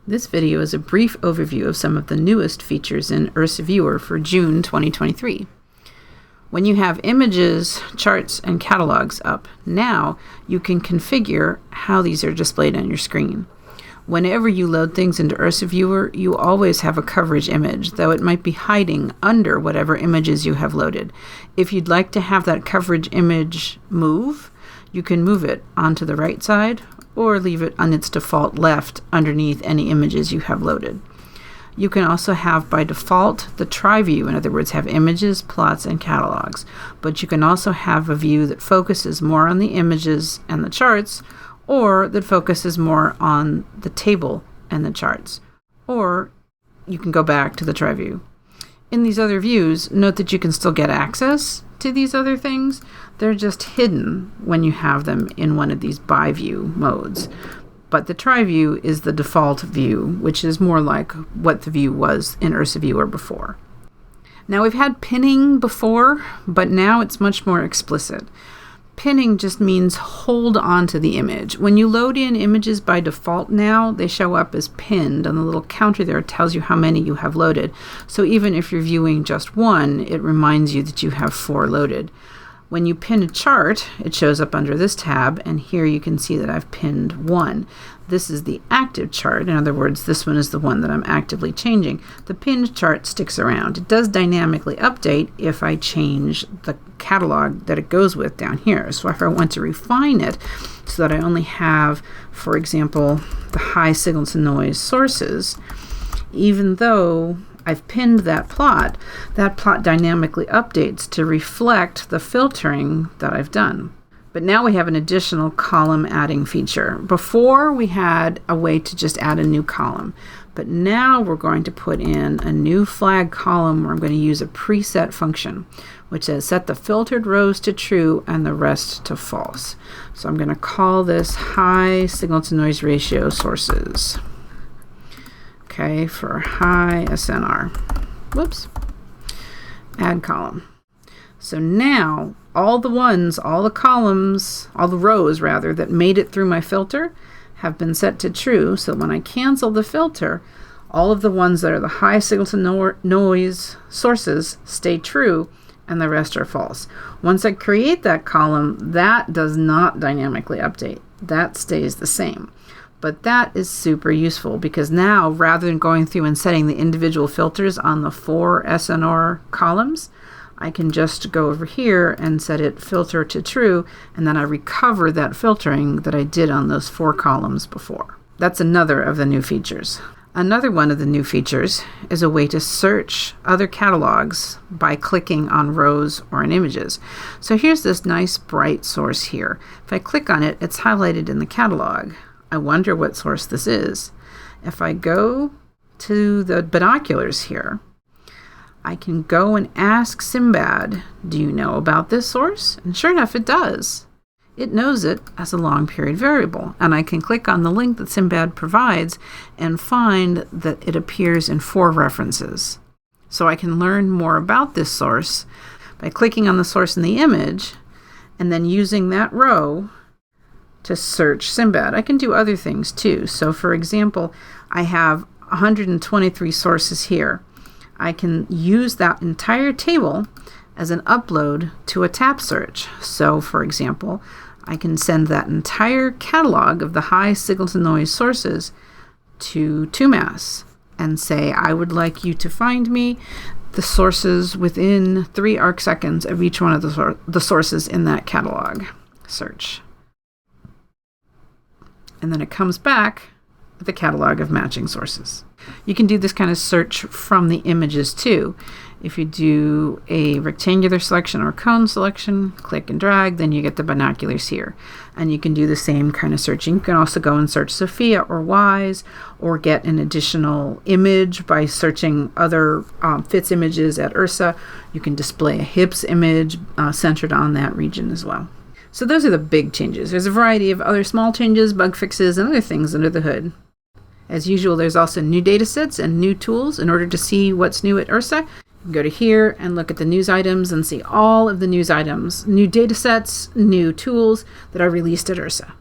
This video is a brief overview of some of the newest features in IRSA Viewer for June 2023. When you have images, charts, and catalogs up, now you can configure how these are displayed on your screen. Whenever you load things into IRSA Viewer, you always have a coverage image, though it might be hiding under whatever images you have loaded. If you'd like to have that coverage image move, you can move it onto the right side or leave it on its default left underneath any images you have loaded. You can also have by default the tri-view, in other words, have images, plots, and catalogs. But you can also have a view that focuses more on the images and the charts, or that focuses more on the table and the charts. Or you can go back to the tri-view. In these other views, note that you can still get access to these other things. They're just hidden when you have them in one of these by view modes. But the tri-view is the default view, which is more like what the view was in IRSA Viewer before. Now, we've had pinning before, but now it's much more explicit. Pinning just means hold on to the image. When you load in images by default now, they show up as pinned, and the little counter there tells you how many you have loaded. So even if you're viewing just one, it reminds you that you have 4 loaded. When you pin a chart, it shows up under this tab, and here you can see that I've pinned 1. This is the active chart. In other words, this one is the one that I'm actively changing. The pinned chart sticks around. It does dynamically update if I change the catalog that it goes with down here. So if I want to refine it so that I only have, for example, the high signal to noise sources, even though I've pinned that plot dynamically updates to reflect the filtering that I've done. But now we have an additional column adding feature. Before we had a way to just add a new column, but now we're going to put in a new flag column where I'm going to use a preset function, which says set the filtered rows to true and the rest to false. So I'm going to call this high signal to noise ratio sources. Okay, for high SNR. Whoops. Add column. So now all the rows that made it through my filter have been set to true. So when I cancel the filter, all of the ones that are the high signal to noise sources stay true and the rest are false. Once I create that column, that does not dynamically update. That stays the same. But that is super useful because now, rather than going through and setting the individual filters on the 4 SNR columns, I can just go over here and set it filter to true, and then I recover that filtering that I did on those 4 columns before. That's another of the new features. Another one of the new features is a way to search other catalogs by clicking on rows or in images. So here's this nice bright source here. If I click on it, it's highlighted in the catalog. I wonder what source this is. If I go to the binoculars here, I can go and ask Simbad, do you know about this source? And sure enough, it does. It knows it as a long period variable. And I can click on the link that Simbad provides and find that it appears in 4 references. So I can learn more about this source by clicking on the source in the image and then using that row to search Simbad. I can do other things too. So for example, I have 123 sources here. I can use that entire table as an upload to a tap search. So for example, I can send that entire catalog of the high signal to noise sources to TUMAS and say, I would like you to find me the sources within 3 arc seconds of each one of the sources in that catalog. Search. And then it comes back with a catalog of matching sources. You can do this kind of search from the images too. If you do a rectangular selection or cone selection, click and drag, then you get the binoculars here. And you can do the same kind of searching. You can also go and search Sophia or Wise, or get an additional image by searching other FITS images at IRSA. You can display a HIPS image centered on that region as well. So those are the big changes. There's a variety of other small changes, bug fixes, and other things under the hood. As usual, there's also new data sets and new tools. In order to see what's new at IRSA, you can go to here and look at the news items and see all of the news items, new data sets, new tools that are released at IRSA.